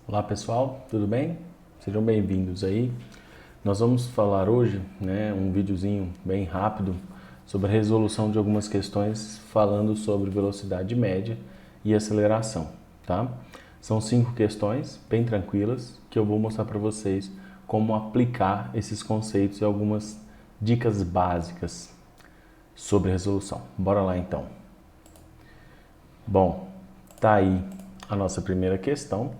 Olá pessoal, tudo bem? Sejam bem-vindos aí. Nós vamos falar hoje, um videozinho bem rápido sobre a resolução de algumas questões falando sobre velocidade média e aceleração, tá? São 5 questões bem tranquilas que eu vou mostrar para vocês como aplicar esses conceitos e algumas dicas básicas sobre resolução. Bora lá então. Bom, tá aí a nossa primeira questão.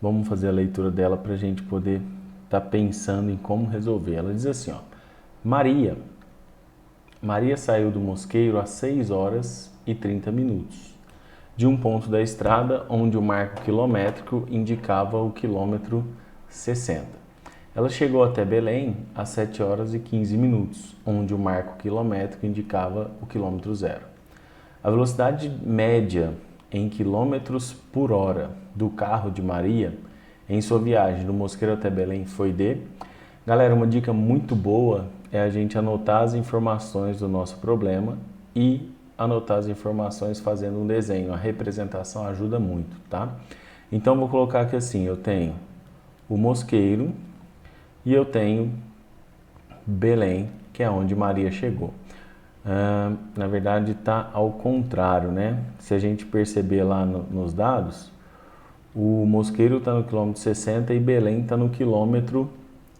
Vamos fazer a leitura dela para a gente poder estar pensando em como resolver. Ela diz assim, ó, Maria saiu do mosqueiro às 6 horas e 30 minutos, de um ponto da estrada onde o marco quilométrico indicava o quilômetro 60. Ela chegou até Belém às 7 horas e 15 minutos, onde o marco quilométrico indicava o quilômetro 0. A velocidade média em quilômetros por hora do carro de Maria em sua viagem do Mosqueiro até Belém foi de... Galera, uma dica muito boa é a gente anotar as informações do nosso problema e anotar as informações fazendo um desenho. A representação ajuda muito, tá? Então, vou colocar aqui assim, eu tenho o Mosqueiro e eu tenho Belém, que é onde Maria chegou. Na verdade está ao contrário, né? Se a gente perceber lá nos dados, o Mosqueiro está no quilômetro 60 e Belém está no quilômetro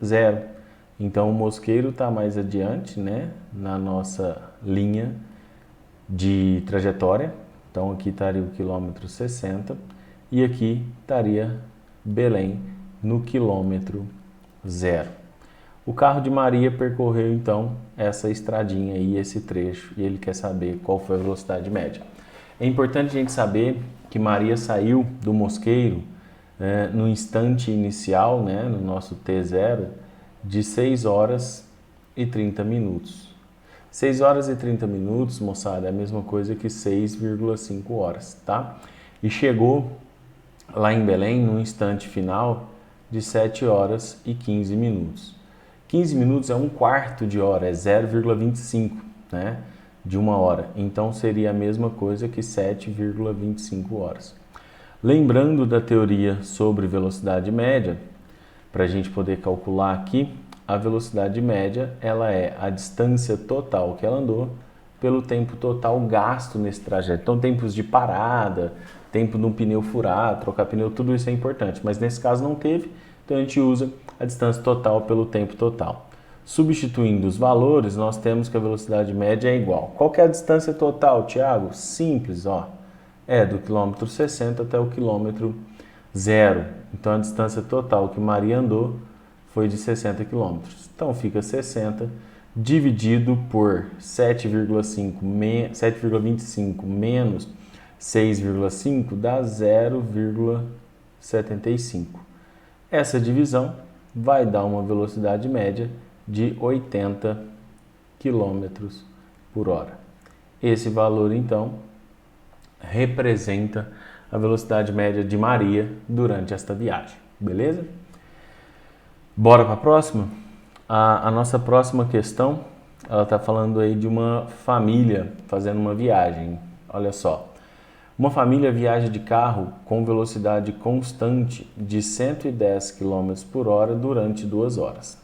0. Então o Mosqueiro está mais adiante, né? Na nossa linha de trajetória. Então aqui estaria o quilômetro 60 e aqui estaria Belém no quilômetro 0. O carro de Maria percorreu então essa estradinha aí, esse trecho, e ele quer saber qual foi a velocidade média. É importante a gente saber que Maria saiu do Mosqueiro no instante inicial, no nosso T0, de 6 horas e 30 minutos. 6 horas e 30 minutos, moçada, é a mesma coisa que 6,5 horas, tá? E chegou lá em Belém no instante final de 7 horas e 15 minutos. 15 minutos é um quarto de hora, é 0,25, né, de uma hora. Então, seria a mesma coisa que 7,25 horas. Lembrando da teoria sobre velocidade média, para a gente poder calcular aqui, a velocidade média ela é a distância total que ela andou pelo tempo total gasto nesse trajeto. Então, tempos de parada, tempo de um pneu furar, trocar pneu, tudo isso é importante. Mas nesse caso não teve, então a gente usa a distância total pelo tempo total. Substituindo os valores, nós temos que a velocidade média é igual. Qual que é a distância total, Thiago? Simples, ó. É do quilômetro 60 até o quilômetro 0. Então a distância total que Maria andou foi de 60 quilômetros. Então fica 60 dividido por 7,25 menos 6,5 dá 0,75. Essa divisão vai dar uma velocidade média de 80 km por hora. Esse valor, então, representa a velocidade média de Maria durante esta viagem, beleza? Bora para a próxima? A nossa próxima questão, ela está falando aí de uma família fazendo uma viagem. Olha só. Uma família viaja de carro com velocidade constante de 110 km por hora durante 2 horas.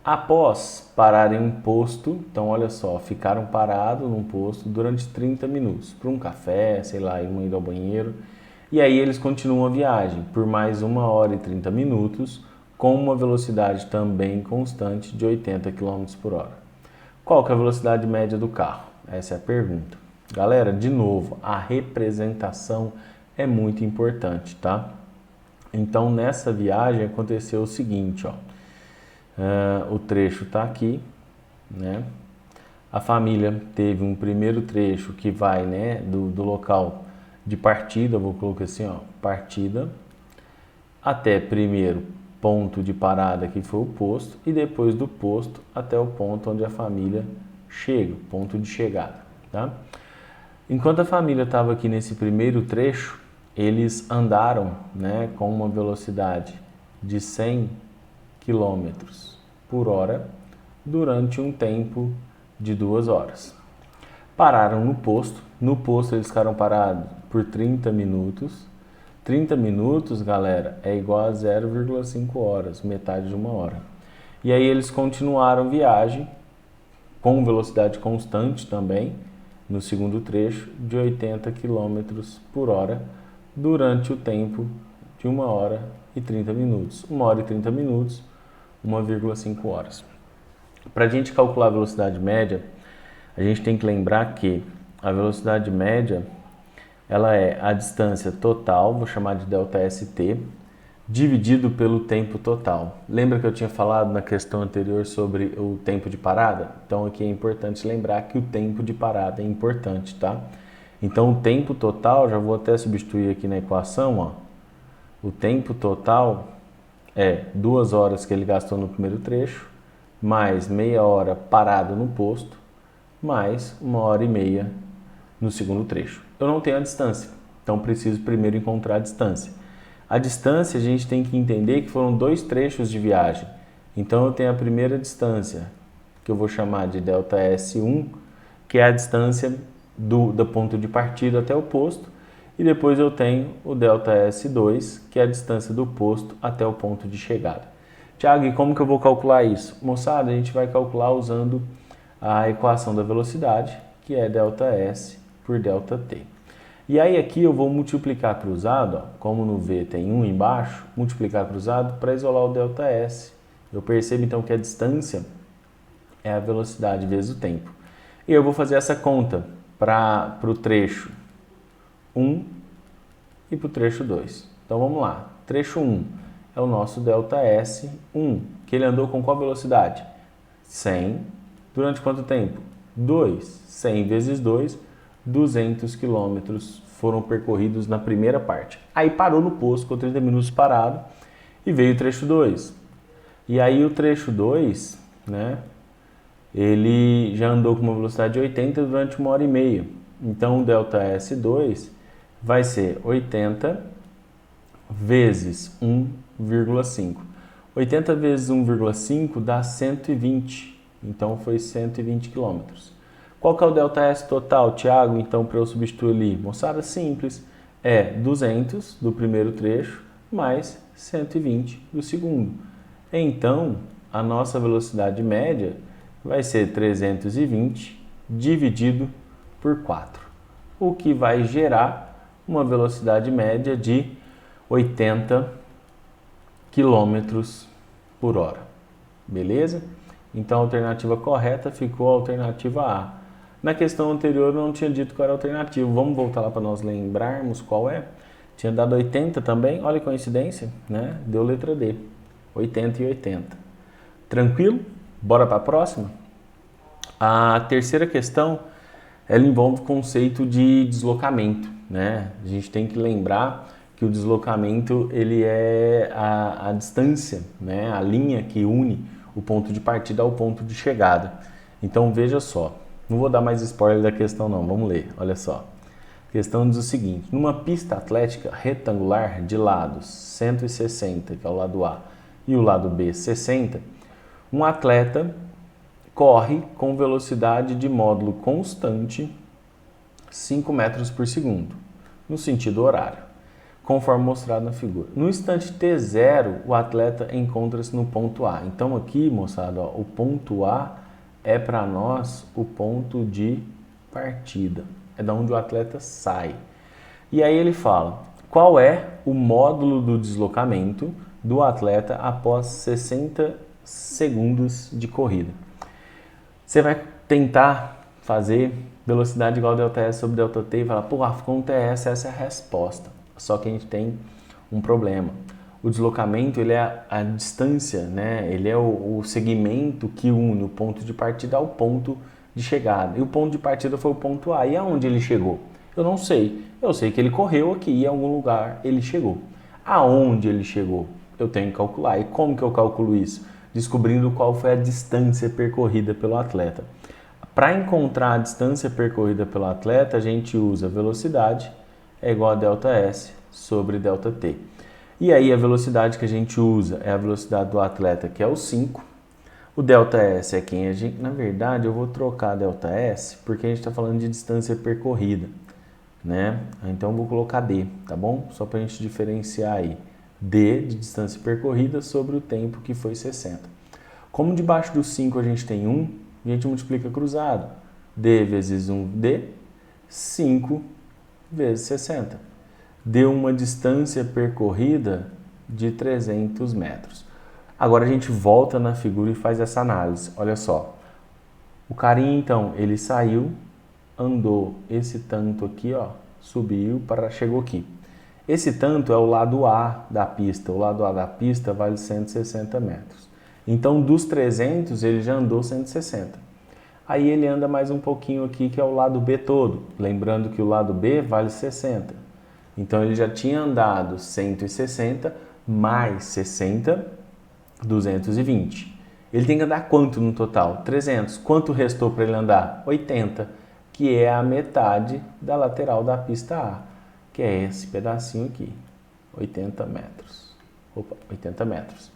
Após parar em um posto, então olha só, ficaram parados num posto durante 30 minutos, para um café, sei lá, uma ida ao banheiro, e aí eles continuam a viagem por mais 1 hora e 30 minutos, com uma velocidade também constante de 80 km por hora. Qual que é a velocidade média do carro? Essa é a pergunta. Galera, de novo, a representação é muito importante, tá? Então, nessa viagem aconteceu o seguinte, ó. O trecho está aqui, né? A família teve um primeiro trecho que vai, do local de partida, vou colocar assim, ó, partida, até primeiro ponto de parada que foi o posto e depois do posto até o ponto onde a família chega, ponto de chegada, tá? Enquanto a família estava aqui nesse primeiro trecho, eles andaram, com uma velocidade de 100 km por hora durante um tempo de 2 horas. Pararam no posto eles ficaram parados por 30 minutos 30 minutos, galera, é igual a 0,5 horas, metade de uma hora. E aí eles continuaram viagem com velocidade constante também, no segundo trecho, de 80 km por hora, durante o tempo de 1 hora e 30 minutos. 1 hora e 30 minutos, 1,5 horas. Para a gente calcular a velocidade média, a gente tem que lembrar que a velocidade média ela é a distância total, vou chamar de ΔST, dividido pelo tempo total. Lembra que eu tinha falado na questão anterior sobre o tempo de parada? Então aqui é importante lembrar que o tempo de parada é importante, tá? Então o tempo total, já vou até substituir aqui na equação, ó. O tempo total é 2 horas que ele gastou no primeiro trecho, mais meia hora parado no posto, mais 1 hora e meia no segundo trecho. Eu não tenho a distância, então preciso primeiro encontrar a distância. A distância a gente tem que entender que foram 2 trechos de viagem. Então eu tenho a primeira distância, que eu vou chamar de ΔS1, que é a distância do ponto de partida até o posto, e depois eu tenho o ΔS2, que é a distância do posto até o ponto de chegada. Tiago, e como que eu vou calcular isso? Moçada, a gente vai calcular usando a equação da velocidade, que é ΔS por ΔT. E aí aqui eu vou multiplicar cruzado, ó, como no V tem 1 embaixo, multiplicar cruzado para isolar o ΔS. Eu percebo então que a distância é a velocidade vezes o tempo. E eu vou fazer essa conta para o trecho 1 e para o trecho 2. Então vamos lá. Trecho 1 é o nosso ΔS1, que ele andou com qual velocidade? 100. Durante quanto tempo? 2. 100 vezes 2, 200 km foram percorridos na primeira parte. Aí parou no posto, ficou 30 minutos parado e veio o trecho 2. E aí o trecho 2, né, ele já andou com uma velocidade de 80 durante 1 hora e meia. Então o ΔS2 vai ser 80 vezes 1,5. 80 vezes 1,5 dá 120. Então foi 120 km. Qual que é o ΔS total, Thiago? Então, para eu substituir ali, moçada, simples, é 200 do primeiro trecho mais 120 do segundo. Então, a nossa velocidade média vai ser 320 dividido por 4, o que vai gerar uma velocidade média de 80 km por hora. Beleza? Então, a alternativa correta ficou a alternativa A. Na questão anterior eu não tinha dito qual era a alternativa. Vamos voltar lá para nós lembrarmos qual é. Tinha dado 80 também, olha que coincidência, né? Deu letra D, 80 e 80. Tranquilo? Bora para a próxima? A terceira questão, ela envolve o conceito de deslocamento, né? A gente tem que lembrar que o deslocamento ele é a distância, né? A linha que une o ponto de partida ao ponto de chegada. Então veja só. Não vou dar mais spoiler da questão não, vamos ler, olha só. A questão diz o seguinte: numa pista atlética retangular de lados 160, que é o lado A, e o lado B 60, um atleta corre com velocidade de módulo constante 5 metros por segundo, no sentido horário, conforme mostrado na figura. No instante T0, o atleta encontra-se no ponto A. Então aqui, moçada, ó, o ponto A é para nós o ponto de partida, é da onde o atleta sai. E aí ele fala, qual é o módulo do deslocamento do atleta após 60 segundos de corrida? Você vai tentar fazer velocidade igual a ΔS sobre ΔT e falar, pô, ficou um TS, essa é a resposta. Só que a gente tem um problema. O deslocamento ele é a distância, né? Ele é o segmento que une o ponto de partida ao ponto de chegada. E o ponto de partida foi o ponto A. E aonde ele chegou? Eu não sei. Eu sei que ele correu aqui e em algum lugar ele chegou. Aonde ele chegou? Eu tenho que calcular. E como que eu calculo isso? Descobrindo qual foi a distância percorrida pelo atleta. Para encontrar a distância percorrida pelo atleta, a gente usa velocidade é igual a ΔS sobre ΔT. E aí a velocidade que a gente usa é a velocidade do atleta, que é o 5. O ΔS é quem a gente... Na verdade, eu vou trocar ΔS porque a gente está falando de distância percorrida. né? Então eu vou colocar D, tá bom? Só para a gente diferenciar aí. D de distância percorrida sobre o tempo que foi 60. Como debaixo do 5 a gente tem 1, a gente multiplica cruzado. D vezes 1D, 5 vezes 60. Deu uma distância percorrida de 300 metros. Agora a gente volta na figura e faz essa análise. Olha só. O carinha, então, ele saiu, andou esse tanto aqui, ó, subiu, chegou aqui. Esse tanto é o lado A da pista. O lado A da pista vale 160 metros. Então, dos 300, ele já andou 160. Aí ele anda mais um pouquinho aqui, que é o lado B todo. Lembrando que o lado B vale 60. Então, ele já tinha andado 160 mais 60, 220. Ele tem que andar quanto no total? 300. Quanto restou para ele andar? 80, que é a metade da lateral da pista A, que é esse pedacinho aqui, 80 metros. Opa, 80 metros.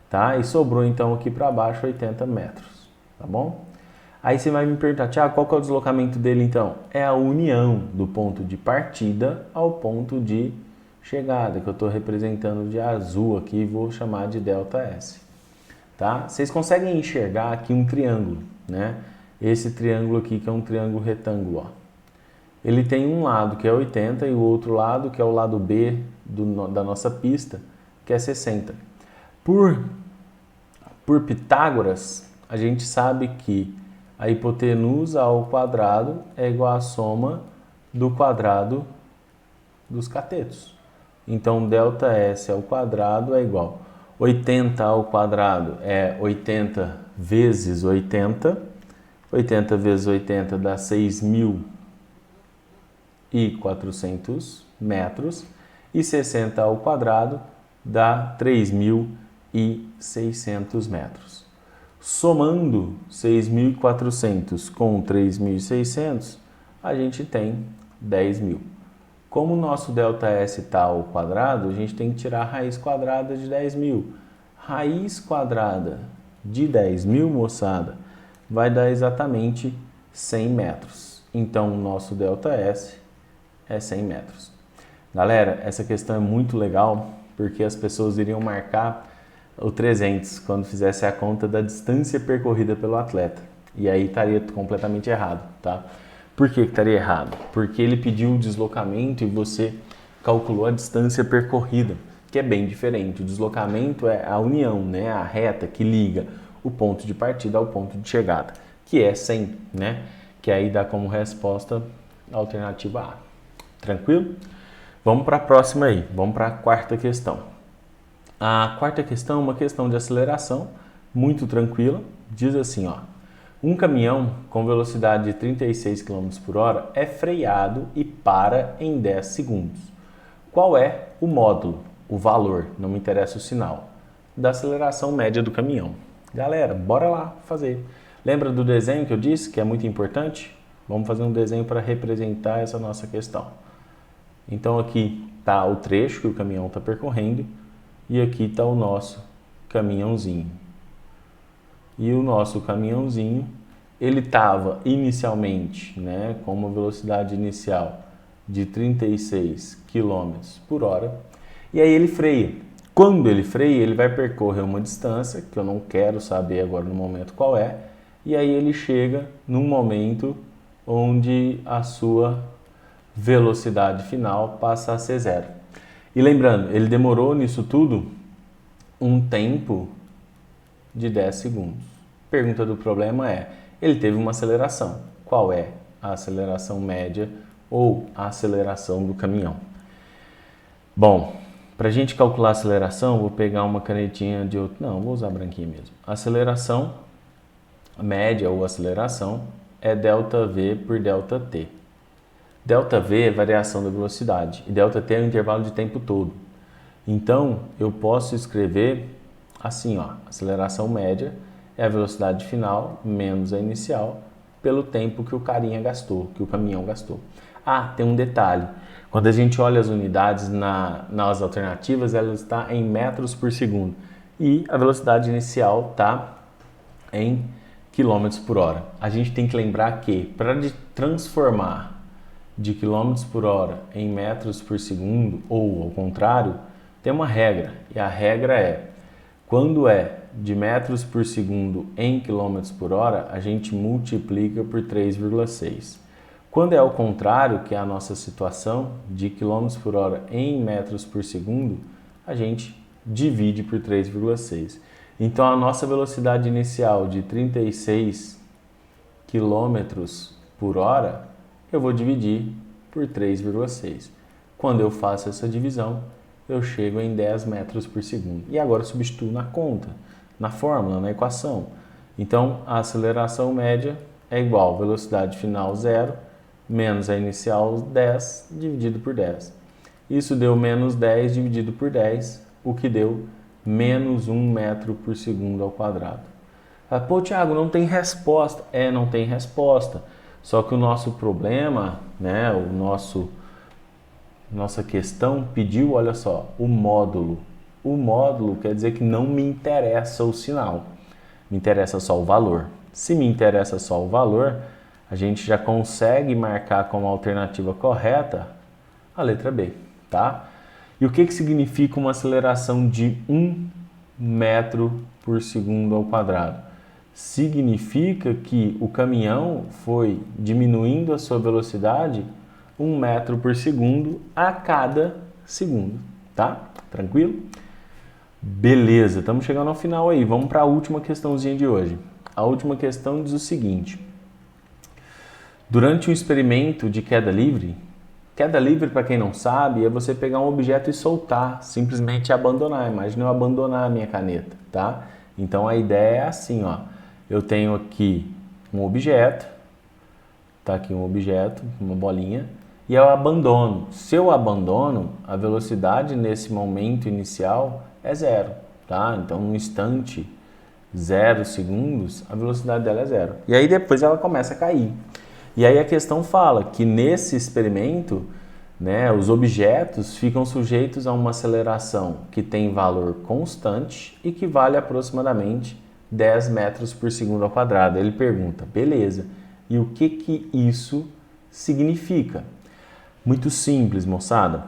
Tá? E sobrou então aqui para baixo 80 metros, tá bom? Aí você vai me perguntar, Thiago, qual que é o deslocamento dele então? É a união do ponto de partida ao ponto de chegada, que eu estou representando de azul aqui e vou chamar de ΔS. Tá? Vocês conseguem enxergar aqui um triângulo, né? Esse triângulo aqui que é um triângulo retângulo, ó. Ele tem um lado que é 80 e o outro lado que é o lado B da nossa pista, que é 60. Por Pitágoras, a gente sabe que a hipotenusa ao quadrado é igual à soma do quadrado dos catetos. Então, ΔS ao quadrado é igual 80 ao quadrado é 80 vezes 80. 80 vezes 80 dá 6.400 metros. E 60 ao quadrado dá 3.600 metros. Somando 6.400 com 3.600, a gente tem 10.000. Como o nosso ΔS está ao quadrado, a gente tem que tirar a raiz quadrada de 10.000. Raiz quadrada de 10.000, moçada, vai dar exatamente 100 metros. Então, o nosso ΔS é 100 metros. Galera, essa questão é muito legal, porque as pessoas iriam marcar o 300 quando fizesse a conta da distância percorrida pelo atleta. E aí estaria completamente errado, tá? Por que estaria errado? Porque ele pediu o deslocamento e você calculou a distância percorrida, que é bem diferente. O deslocamento é a união, né? A reta que liga o ponto de partida ao ponto de chegada, que é 100, né? Que aí dá como resposta a alternativa A. Tranquilo? Vamos para a próxima aí. Vamos para a quarta questão. A quarta questão é uma questão de aceleração, muito tranquila. Diz assim, ó. Um caminhão com velocidade de 36 km por hora é freado e para em 10 segundos. Qual é o módulo, o valor, não me interessa o sinal, da aceleração média do caminhão? Galera, bora lá fazer. Lembra do desenho que eu disse que é muito importante? Vamos fazer um desenho para representar essa nossa questão. Então aqui está o trecho que o caminhão está percorrendo e aqui está o nosso caminhãozinho. E o nosso caminhãozinho, ele estava inicialmente, né, com uma velocidade inicial de 36 km por hora. E aí ele freia. Quando ele freia, ele vai percorrer uma distância, que eu não quero saber agora no momento qual é, e aí ele chega num momento onde a sua velocidade final passa a ser zero. E lembrando, ele demorou nisso tudo um tempo de 10 segundos. Pergunta do problema é, ele teve uma aceleração. Qual é a aceleração média ou a aceleração do caminhão? Bom, para a gente calcular a aceleração, vou pegar uma canetinha de outro... Não, vou usar a branquinha mesmo. A aceleração média ou aceleração é ΔV por ΔT. ΔV é variação da velocidade e ΔT é o intervalo de tempo todo. Então, eu posso escrever assim, ó, aceleração média é a velocidade final menos a inicial pelo tempo que o carinha gastou, que o caminhão gastou. Ah, tem um detalhe. Quando a gente olha as unidades nas alternativas, ela está em metros por segundo. E a velocidade inicial está em quilômetros por hora. A gente tem que lembrar que para transformar de km por hora em metros por segundo, ou ao contrário, tem uma regra. E a regra é, quando é de metros por segundo em km por hora, a gente multiplica por 3,6. Quando é ao contrário, que é a nossa situação, de km por hora em metros por segundo, a gente divide por 3,6. Então, a nossa velocidade inicial de 36 km por hora, eu vou dividir por 3,6. Quando eu faço essa divisão, eu chego em 10 metros por segundo. E agora eu substituo na conta, na fórmula, na equação. Então, a aceleração média é igual a velocidade final 0 menos a inicial 10 dividido por 10. Isso deu menos 10 dividido por 10, o que deu menos 1 metro por segundo ao quadrado. Pô, Thiago, não tem resposta. Não tem resposta. Só que o nosso problema, né, nossa questão pediu, olha só, o módulo. O módulo quer dizer que não me interessa o sinal, me interessa só o valor. Se me interessa só o valor, a gente já consegue marcar como alternativa correta a letra B, tá? E o que significa uma aceleração de 1 metro por segundo ao quadrado? Significa que o caminhão foi diminuindo a sua velocidade 1 metro por segundo a cada segundo, tá? Tranquilo? Beleza, estamos chegando ao final aí. Vamos para a última questãozinha de hoje. A última questão diz o seguinte. Durante um experimento de queda livre, para quem não sabe, é você pegar um objeto e soltar, simplesmente abandonar. Imagina eu abandonar a minha caneta, tá? Então a ideia é assim, ó. Eu tenho aqui um objeto, tá aqui um objeto, uma bolinha, e eu abandono. Se eu abandono, a velocidade nesse momento inicial é 0, tá? Então no instante 0 segundos, a velocidade dela é 0. E aí depois ela começa a cair. E aí a questão fala que nesse experimento, né, os objetos ficam sujeitos a uma aceleração que tem valor constante e que vale aproximadamente 10 metros por segundo ao quadrado. Ele pergunta, beleza, e o que isso significa? Muito simples, moçada.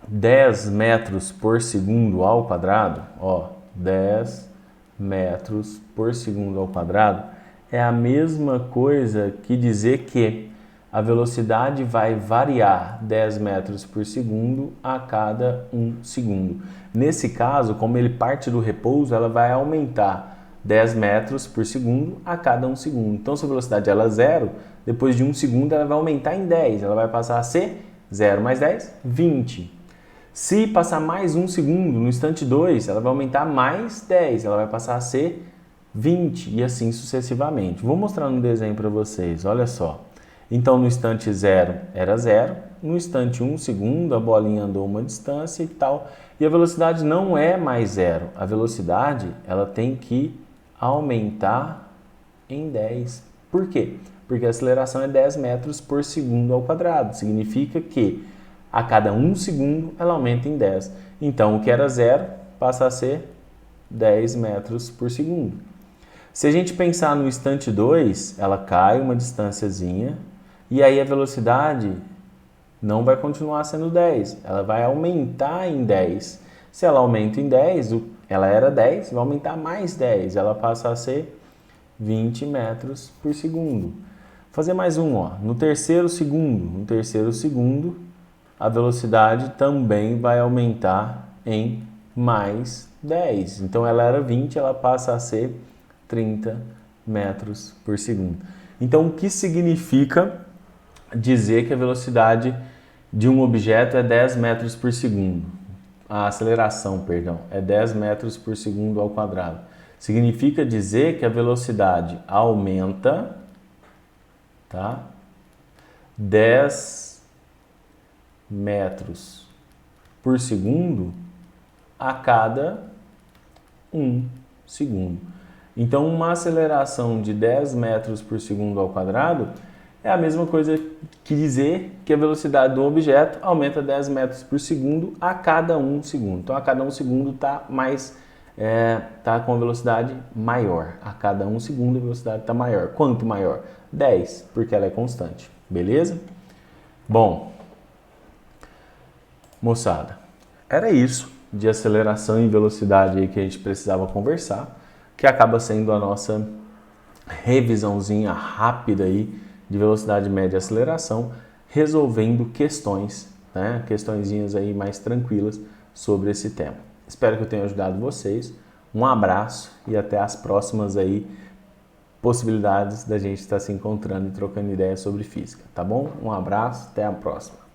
10 metros por segundo ao quadrado, ó, 10 metros por segundo ao quadrado, é a mesma coisa que dizer que a velocidade vai variar 10 metros por segundo a cada 1 segundo. Nesse caso, como ele parte do repouso, ela vai aumentar 10 metros por segundo a cada 1 segundo. Então, se a velocidade ela é 0, depois de 1 segundo ela vai aumentar em 10. Ela vai passar a ser 0 mais 10, 20. Se passar mais 1 segundo, no instante 2, ela vai aumentar mais 10. Ela vai passar a ser 20 e assim sucessivamente. Vou mostrar no desenho para vocês, olha só. Então, no instante 0 era 0, no instante 1 segundo a bolinha andou uma distância e tal, e a velocidade não é mais 0. A velocidade ela tem que aumentar em 10. Por quê? Porque a aceleração é 10 metros por segundo ao quadrado. Significa que a cada 1 segundo ela aumenta em 10. Então, o que era 0 passa a ser 10 metros por segundo. Se a gente pensar no instante 2, ela cai uma distânciazinha e aí a velocidade não vai continuar sendo 10, ela vai aumentar em 10. Se ela aumenta em 10, ela era 10, vai aumentar mais 10, ela passa a ser 20 metros por segundo. Vou fazer mais um, ó. No terceiro segundo, a velocidade também vai aumentar em mais 10. Então ela era 20, ela passa a ser 30 metros por segundo. Então, o que significa dizer que a velocidade de um objeto é 10 metros por segundo? A aceleração, perdão, é 10 metros por segundo ao quadrado. Significa dizer que a velocidade aumenta, tá? 10 metros por segundo a cada 1 segundo. Então, uma aceleração de 10 metros por segundo ao quadrado é a mesma coisa que dizer que a velocidade do objeto aumenta 10 metros por segundo a cada 1 segundo. Então, a cada 1 segundo está com a velocidade maior. A cada 1 segundo a velocidade está maior. Quanto maior? 10, porque ela é constante. Beleza? Bom, moçada, era isso de aceleração e velocidade aí que a gente precisava conversar, que acaba sendo a nossa revisãozinha rápida aí de velocidade média e aceleração, resolvendo questões, né? Questõezinhas aí mais tranquilas sobre esse tema. Espero que eu tenha ajudado vocês. Um abraço e até as próximas aí possibilidades da gente estar se encontrando e trocando ideias sobre física, tá bom? Um abraço, até a próxima.